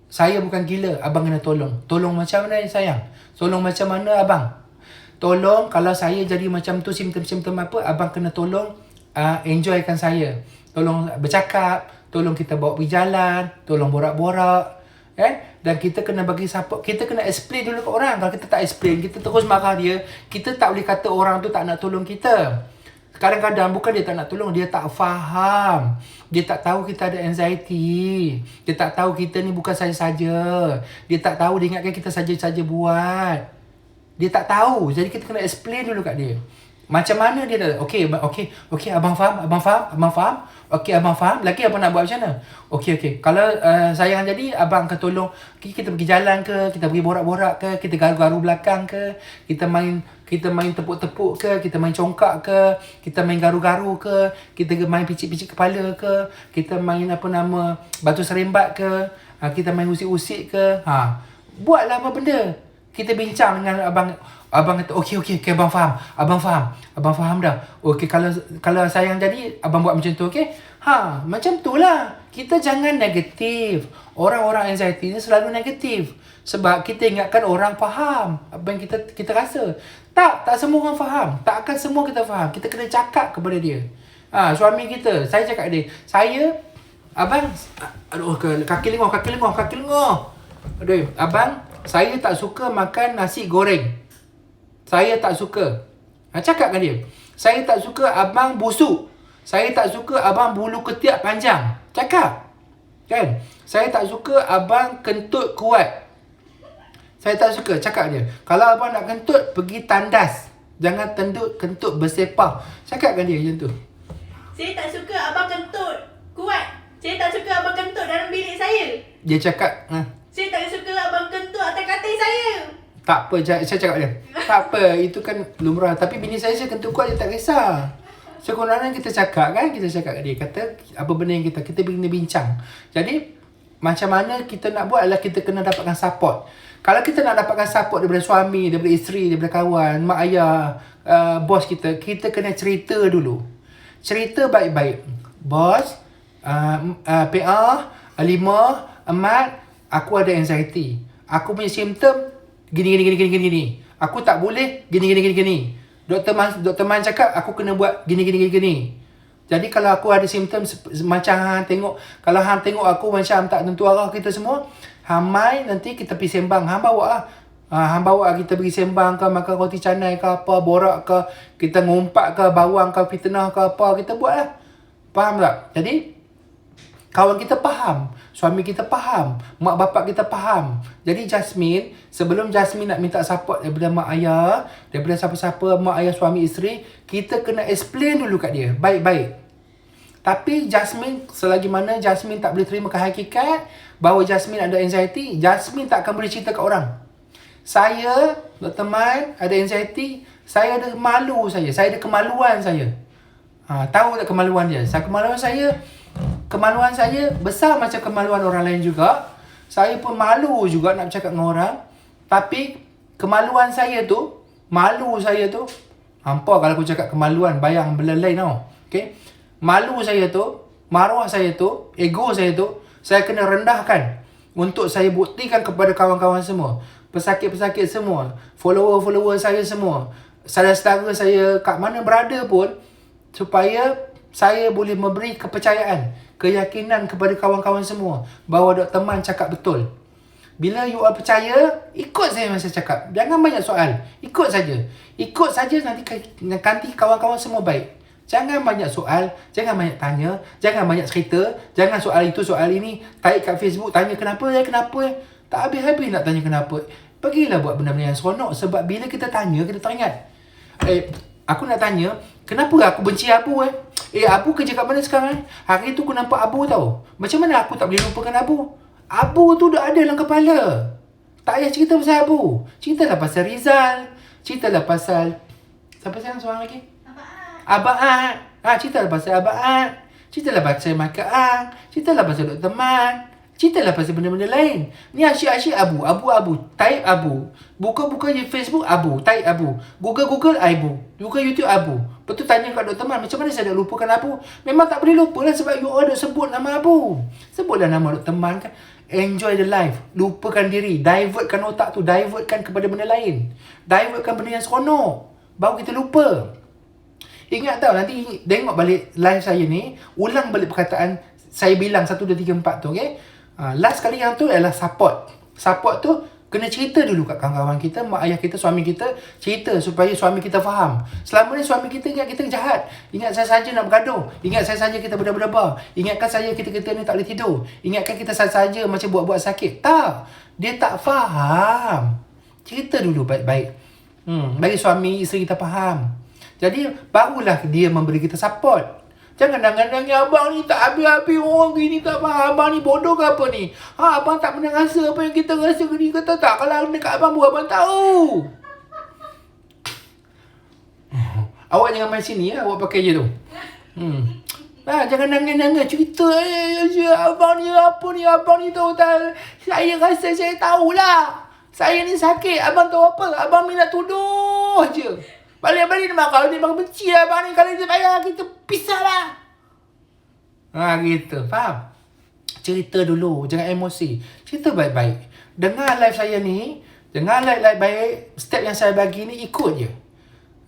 Saya bukan gila, abang kena tolong. Tolong macam mana sayang? Tolong macam mana abang? Tolong kalau saya jadi macam tu simptom-simptom apa, abang kena tolong enjoykan saya. Tolong bercakap, tolong kita bawa pergi jalan, tolong borak-borak. Dan kita kena bagi support, kita kena explain dulu ke orang. Kalau kita tak explain, kita terus marah dia, kita tak boleh kata orang tu tak nak tolong kita. Kadang-kadang bukan dia tak nak tolong, dia tak faham. Dia tak tahu kita ada anxiety. Dia tak tahu kita ni bukan saja-saja. Dia tak tahu, dia ingatkan kita saja-saja buat. Dia tak tahu. Jadi kita kena explain dulu kat dia. Macam mana dia dah, okey, abang faham. Okey, abang faham. Lagi abang nak buat macam mana? Okey. Kalau sayang jadi, abang akan tolong. Kita pergi jalan ke, kita pergi borak-borak ke, kita garu-garu belakang ke, kita main tepuk-tepuk ke, kita main congkak ke, kita main garu-garu ke, kita main picit-picit kepala ke, kita main batu serembat ke, kita main usik-usik ke. Buatlah apa benda. Kita bincang dengan abang. Abang kata, okey, abang faham. Abang faham dah. Okey, kalau sayang jadi, abang buat macam tu, okey? Macam tu lah. Kita jangan negatif. Orang-orang anxiety ni selalu negatif. Sebab kita ingatkan orang faham apa yang kita rasa. Tak semua orang faham. Takkan semua kita faham. Kita kena cakap kepada dia. Suami kita, saya cakap dia, abang, kaki lengoh. Aduh, abang, saya tak suka makan nasi goreng. Saya tak suka. Cakap dengan dia. Saya tak suka abang busuk. Saya tak suka abang bulu ketiak panjang. Cakap. Kan? Saya tak suka abang kentut kuat. Saya tak suka. Cakap dia. Kalau abang nak kentut, pergi tandas. Jangan kentut bersepah. Cakap dengan dia macam tu. Saya tak suka abang kentut kuat. Saya tak suka abang kentut dalam bilik saya. Dia cakap. Saya tak suka abang kentut atas katil saya. Tak apa, saya cakap dia. Tak apa, itu kan lumrah. Tapi bini saya kentut kuat, dia tak kisah. So, kadang-kadang kita cakap kan, kita cakap kat dia. Kata, apa benda yang kita kena bincang. Jadi, macam mana kita nak buat adalah kita kena dapatkan support. Kalau kita nak dapatkan support daripada suami, daripada isteri, daripada kawan, mak ayah, bos kita kena cerita dulu. Cerita baik-baik. Bos, PA, Alimah, Amat, aku ada anxiety. Aku punya simptom gini. Aku tak boleh gini. Doktor Man cakap aku kena buat gini. Jadi kalau aku ada simptom macam hang tengok, kalau hang tengok aku macam tak tentu arah kita semua, hang mai nanti kita pergi sembang. Hang bawa kita pergi sembang ke, makan roti canai ke apa, borak ke, kita ngumpat ke, bawang ke, fitnah ke apa, kita buat lah. Faham tak? Jadi kawan kita faham, suami kita faham, mak bapak kita faham. Jadi Jasmine, sebelum Jasmine nak minta support daripada mak ayah, daripada siapa-siapa, mak ayah, suami, isteri, kita kena explain dulu kat dia, baik-baik. Tapi Jasmine, selagi mana Jasmine tak boleh terima kehakikat bahawa Jasmine ada anxiety, Jasmine tak akan boleh cerita kat orang. Saya, Dr. Man, ada anxiety, saya ada malu saya ada kemaluan saya. Tahu tak kemaluan dia? Kemaluan saya besar macam kemaluan orang lain juga. Saya pun malu juga nak bercakap dengan orang. Tapi kemaluan saya tu, malu saya tu, hampa kalau aku cakap kemaluan, bayang belelai tau. Okay? Malu saya tu, maruah saya tu, ego saya tu, saya kena rendahkan untuk saya buktikan kepada kawan-kawan semua, pesakit-pesakit semua, follower-follower saya semua, saudara-saudara saya kat mana berada pun, supaya saya boleh memberi kepercayaan, keyakinan kepada kawan-kawan semua bahawa Dr. Man cakap betul. Bila you all percaya, ikut saya masa cakap. Jangan banyak soal. Ikut saja nanti kawan-kawan semua baik. Jangan banyak soal, jangan banyak tanya, jangan banyak cerita, jangan soal itu, soal ini, tarik kat Facebook, tanya kenapa. Tak habis-habis nak tanya kenapa. Pergilah buat benda-benda yang seronok. Sebab bila kita tanya, kita teringat. Aku nak tanya, kenapa aku benci Abu Abu kerja kat mana sekarang? Hari tu aku nampak Abu tau. Macam mana aku tak boleh lupakan Abu? Abu tu dah ada dalam kepala. Tak payah cerita pasal Abu. Ceritalah pasal Rizal. Ceritalah pasal... Siapa sayang seorang lagi? Abang Ad. Ceritalah pasal Abang Ad. Ceritalah pasal Maka Ang. Ceritalah pasal Dr. Man. Ceritalah pasal benda-benda lain. Ni asyik-asyik abu. Type abu. Buka-buka je Facebook abu. Type abu. Google abu. Buka YouTube abu. Lepas tu tanya kat Dr. Man, macam mana saya nak lupakan abu? Memang tak boleh lupa lah sebab you all dah sebut nama abu. Sebutlah nama Dr. Man kan. Enjoy the life. Lupakan diri. Divertkan otak tu. Divertkan kepada benda lain. Divertkan benda yang seronok. Baru kita lupa. Ingat tau, nanti tengok balik live saya ni. Ulang balik perkataan saya bilang 1, 2, 3, 4 tu, okay? Last kali yang tu adalah support. Support tu kena cerita dulu kat kawan-kawan kita, mak ayah kita, suami kita. Cerita supaya suami kita faham. Selama ni suami kita ingat kita jahat. Ingat saya saja nak bergaduh. Ingat saya saja kita berdebar-debar. Ingatkan saya kita ni tak boleh tidur. Ingatkan kita saja macam buat-buat sakit. Tak. Dia tak faham. Cerita dulu baik-baik. Bagi suami, isteri kita faham. Jadi barulah dia memberi kita support. Jangan nangis-nangis, abang ni tak habis-habis, orang gini tak faham, abang ni bodoh ke apa ni? Abang tak pernah rasa apa yang kita rasa ni, kata tak? Kalau dekat abang baru abang tahu. Awak jangan main sini ya, awak pakai je tu. Jangan nangis-nangis, cerita abang ni apa ni, abang ni tahu tak? Saya rasa saya tahulah. Saya ni sakit, abang tahu apa? Abang ni nak tuduh je. Balik-balik nak kalau dia bang benci lah abang ni. Kalau dia payah kita pisah lah. Gitu. Faham? Cerita dulu. Jangan emosi. Cerita baik-baik. Dengar live saya ni. Dengar live baik. Step yang saya bagi ni ikut je.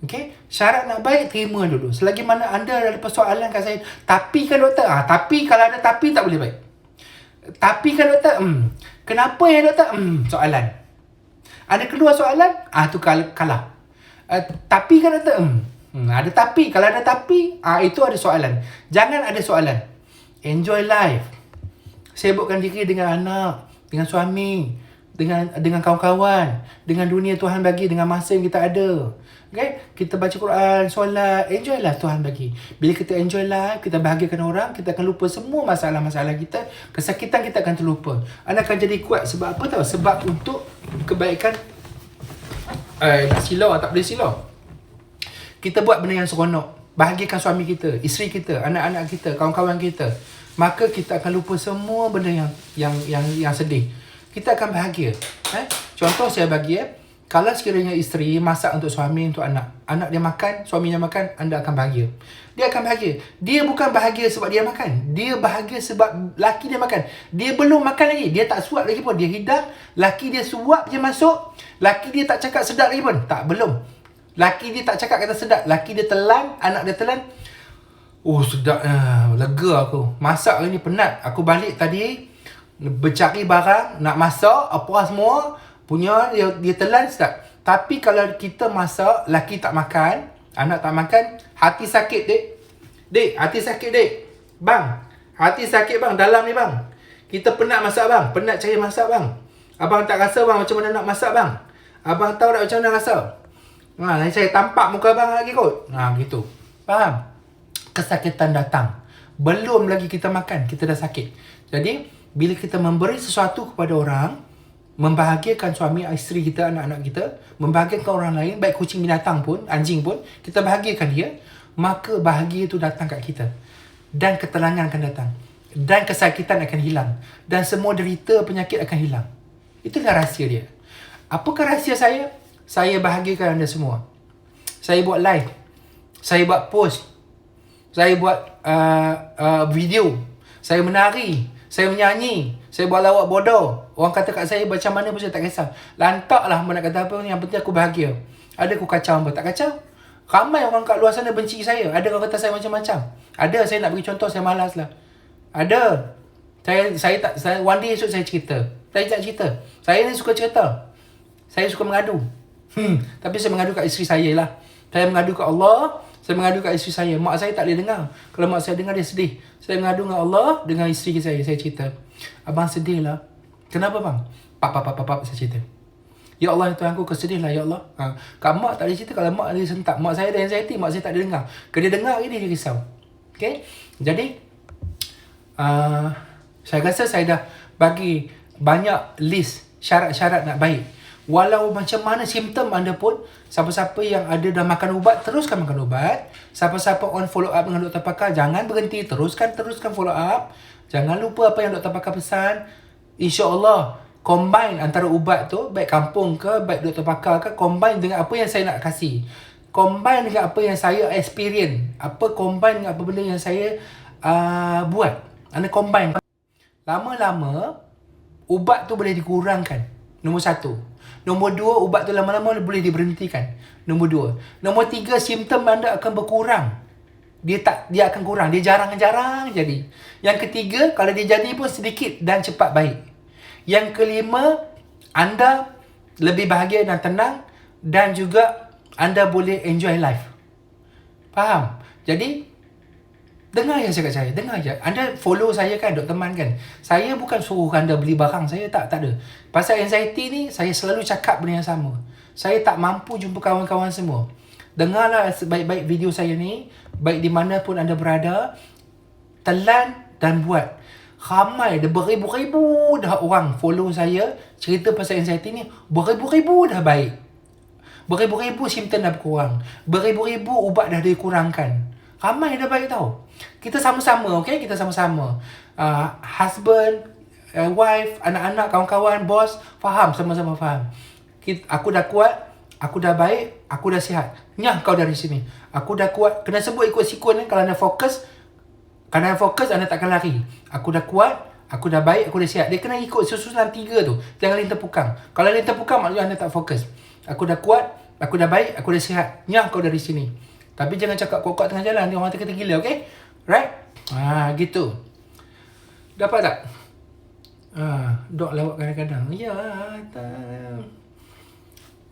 Okay? Syarat nak baik terima dulu. Selagi mana anda ada persoalan kat saya. Tapi kan doktor? Tapi kalau ada tapi tak boleh baik. Tapi kan doktor? Kenapa ya doktor? Soalan. Ada kedua soalan? Tu kalah. Tapi kan ada ada tapi. Kalau ada tapi, itu ada soalan. Jangan ada soalan. Enjoy life. Sibukkan diri dengan anak, dengan suami, dengan kawan-kawan, dengan dunia Tuhan bagi, dengan masa yang kita ada. Okay? Kita baca Quran, solat, enjoy life Tuhan bagi. Bila kita enjoy life, kita bahagiakan orang, kita akan lupa semua masalah-masalah kita. Kesakitan kita akan terlupa. Anda akan jadi kuat. Sebab apa tahu? Sebab untuk kebaikan. Nak silau, tak boleh silau. Kita buat benda yang seronok. Bahagiakan suami kita, isteri kita, anak-anak kita, kawan-kawan kita. Maka kita akan lupa semua benda yang sedih. Kita akan bahagia. Contoh saya bagi kalau sekiranya isteri masak untuk suami, untuk anak. Anak dia makan, suaminya makan, anda akan bahagia. Dia akan bahagia. Dia bukan bahagia sebab dia makan. Dia bahagia sebab laki dia makan. Dia belum makan lagi. Dia tak suap lagi pun. Dia hidang, laki dia suap je masuk. Laki dia tak cakap sedap lagi pun. Tak, belum. Laki dia tak cakap kata sedap. Laki dia telan, anak dia telan. Sedap. Lega aku. Masak hari ni penat. Aku balik tadi, bercari barang, nak masak, apa semua. Punya, dia telan sedap. Tapi kalau kita masak, laki tak makan, anak tak makan, hati sakit, dek. Dek, hati sakit, dek. Bang, hati sakit bang, dalam ni bang. Kita penat masak bang. Penat cari masak bang. Abang tak rasa bang macam mana nak masak bang. Abang tahu tak macam mana rasa? Nanti saya tampak muka abang lagi kot. Gitu. Faham? Kesakitan datang. Belum lagi kita makan, kita dah sakit. Jadi, bila kita memberi sesuatu kepada orang, membahagiakan suami, isteri kita, anak-anak kita, membahagiakan orang lain, baik kucing, binatang pun, anjing pun, kita bahagiakan dia, maka bahagia itu datang kat kita. Dan ketenangan akan datang. Dan kesakitan akan hilang. Dan semua derita, penyakit akan hilang. Itulah rahsia dia. Apakah rahsia saya? Saya bahagiakan anda semua. Saya buat live. Saya buat post. Saya buat video. Saya menari. Saya menyanyi. Saya buat lawak bodoh. Orang kata kat saya macam mana pun saya tak kisah. Lantaklah nak kata apa. Yang penting aku bahagia. Ada aku kacau apa? Tak kacau. Ramai orang kat luar sana benci saya. Ada orang kata saya macam-macam. Ada, saya nak bagi contoh, saya malas lah. Ada. Saya one day esok saya cerita. Saya tak cerita. Saya ni suka cerita. Saya suka mengadu. Tapi saya mengadu kat isteri saya lah. Saya mengadu kat Allah. Saya mengadu kat isteri saya. Mak saya tak boleh dengar. Kalau mak saya dengar, dia sedih. Saya mengadu dengan Allah, dengan isteri saya. Saya cerita. Abang sedih lah. Kenapa bang? Pap, saya cerita. Ya Allah, Tuhan aku kesedih lah ya Allah. Kak mak tak boleh cerita. Kalau mak dia sentak. Mak saya ada anxiety. Mak saya tak boleh dengar. Kalau dia dengar, dia risau. Okay? Jadi, saya rasa saya dah bagi banyak list syarat-syarat nak baik. Walau macam mana simptom anda pun, siapa-siapa yang ada dah makan ubat, teruskan makan ubat. Siapa-siapa on follow up dengan doktor pakar, jangan berhenti, teruskan follow up. Jangan lupa apa yang doktor pakar pesan. InsyaAllah, combine antara ubat tu, baik kampung ke, baik doktor pakar ke, combine dengan apa yang saya nak kasih. Combine dengan apa yang saya experience. Combine dengan apa benda yang saya buat. Anda combine. Lama-lama, ubat tu boleh dikurangkan. Nombor 1. Nombor 2, ubat tu lama-lama boleh diberhentikan. Nombor 2. Nombor 3, simptom anda akan berkurang. Dia akan kurang. Dia jarang-jarang jadi. Yang ketiga, kalau dia jadi pun sedikit dan cepat baik. Yang kelima, anda lebih bahagia dan tenang dan juga anda boleh enjoy life. Faham? Jadi, dengar je cakap saya. Dengar je. Anda follow saya kan, Dr. Man kan. Saya bukan suruh anda beli barang. Saya tak ada. Pasal anxiety ni, saya selalu cakap benda yang sama. Saya tak mampu jumpa kawan-kawan semua. Dengarlah sebaik-baik video saya ni. Baik di mana pun anda berada. Telan dan buat. Ramai, ada beribu-ribu dah orang follow saya. Cerita pasal anxiety ni. Beribu-ribu dah baik. Beribu-ribu simptom dah berkurang. Beribu-ribu ubat dah dikurangkan. Ramai dah baik tau. Kita sama-sama, okay? Kita sama-sama. Husband, wife, anak-anak, kawan-kawan, bos, faham, sama-sama faham. Aku dah kuat, aku dah baik, aku dah sihat. Nyah kau dari sini. Aku dah kuat. Kena sebut ikut sikun ni. Kalau anda fokus, anda takkan lari. Aku dah kuat, aku dah baik, aku dah sihat. Dia kena ikut susunan 3 tu. Jangan lintah pukang. Kalau lintah pukang, maksudnya anda tak fokus. Aku dah kuat, aku dah baik, aku dah sihat. Nyah kau dari sini. Tapi jangan cakap kuat-kuat tengah jalan. Dia orang kata gila, okay? Right? Gitu. Dapat tak? Dok lawak kadang-kadang. Ya, tak.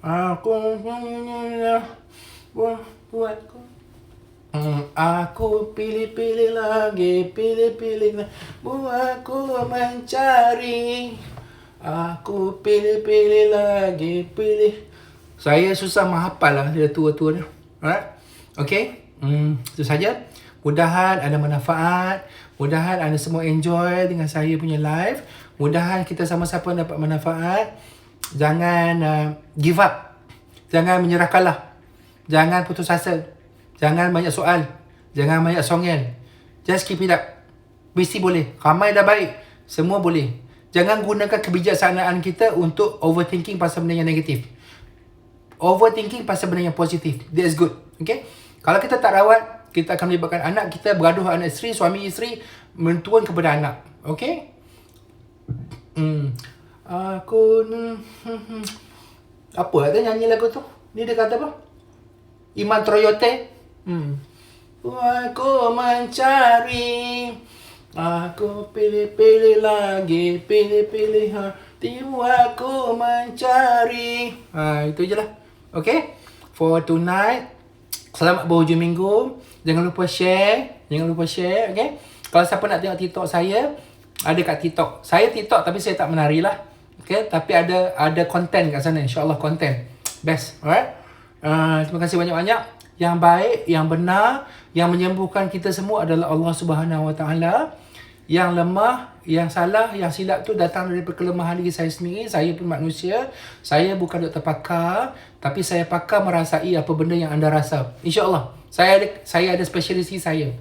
Aku buat aku pilih-pilih lagi, pilih-pilih lagi. Buatku mencari. Aku pilih-pilih lagi, pilih. Saya susah menghafal lah dia tua-tua ni. Alright? Okay? Itu saja. Mudahan anda manfaat. Mudahan anda semua enjoy dengan saya punya live. Mudahan kita sama-sama dapat manfaat. Jangan give up. Jangan menyerah kalah. Jangan putus asa. Jangan banyak soal. Jangan banyak songel. Just keep it up. Mesti boleh. Ramai dah baik. Semua boleh. Jangan gunakan kebijaksanaan kita untuk overthinking pasal benda yang negatif. Overthinking pasal benda yang positif. That's good. Okay? Kalau kita tak rawat, kita akan melibatkan anak kita, bergaduh anak isteri, suami isteri, mentuan kepada anak. Okay? Aku apa lah tu nyanyi lagu tu? Ni dia kata apa? Iman Troyote. Aku mencari. Aku pilih-pilih lagi, pilih-pilih hatimu, aku mencari. Itu je lah. Okay? For tonight, selamat berhujung minggu. Jangan lupa share. Okay? Kalau siapa nak tengok TikTok saya, ada kat TikTok. Saya TikTok tapi saya tak menari lah. Okay? Tapi ada konten kat sana. InsyaAllah konten. Best. Alright? Terima kasih banyak-banyak. Yang baik, yang benar, yang menyembuhkan kita semua adalah Allah Subhanahu Wa Taala. Yang lemah, yang salah, yang silap tu datang dari kelemahan diri saya sendiri. Saya pun manusia. Saya bukan doktor pakar, tapi saya pakar merasai apa benda yang anda rasa. InsyaAllah. Saya ada spesialisi saya.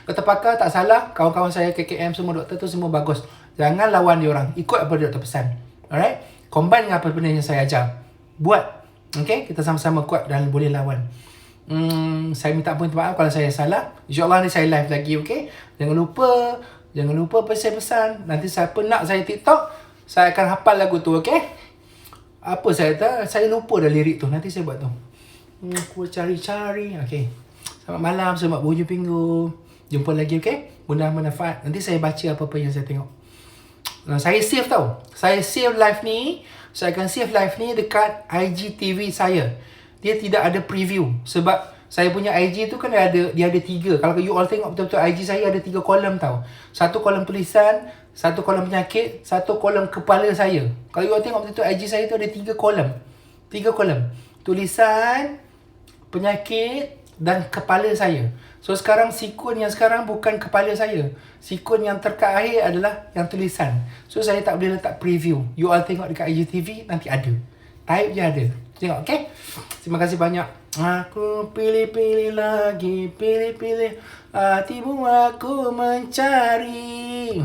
Doktor pakar tak salah. Kawan-kawan saya KKM semua doktor tu semua bagus. Jangan lawan dia orang. Ikut apa doktor pesan. Alright? Combine dengan apa benda yang saya ajar. Buat. Okay? Kita sama-sama kuat dan boleh lawan. Saya minta ampun maaf kalau saya salah. InsyaAllah ni saya live lagi, okay? Jangan lupa pesan-pesan. Nanti siapa nak saya TikTok, saya akan hafal lagu tu, okay? Apa saya tak? Saya lupa dah lirik tu. Nanti saya buat tu. Aku cari-cari. Okay. Selamat malam, selamat berhujung minggu. Jumpa lagi, okay? Mudah-mudahan manfaat. Nanti saya baca apa-apa yang saya tengok. Saya save tau. Saya save live ni. Saya akan save live ni dekat IGTV saya. Dia tidak ada preview. Sebab saya punya IG tu kan dia ada 3. Kalau you all tengok betul-betul IG saya ada 3 kolom tau. 1 kolom tulisan, 1 kolom penyakit, 1 kolom kepala saya. Kalau you all tengok betul-betul IG saya tu ada 3 kolom. 3 kolom. Tulisan, penyakit dan kepala saya. So sekarang sikun yang sekarang bukan kepala saya. Sikun yang terakhir adalah yang tulisan. So saya tak boleh letak preview. You all tengok dekat IGTV nanti ada. Type je ada. Tengok, okay? Terima kasih banyak. Aku pilih-pilih lagi, pilih-pilih hatimu aku mencari.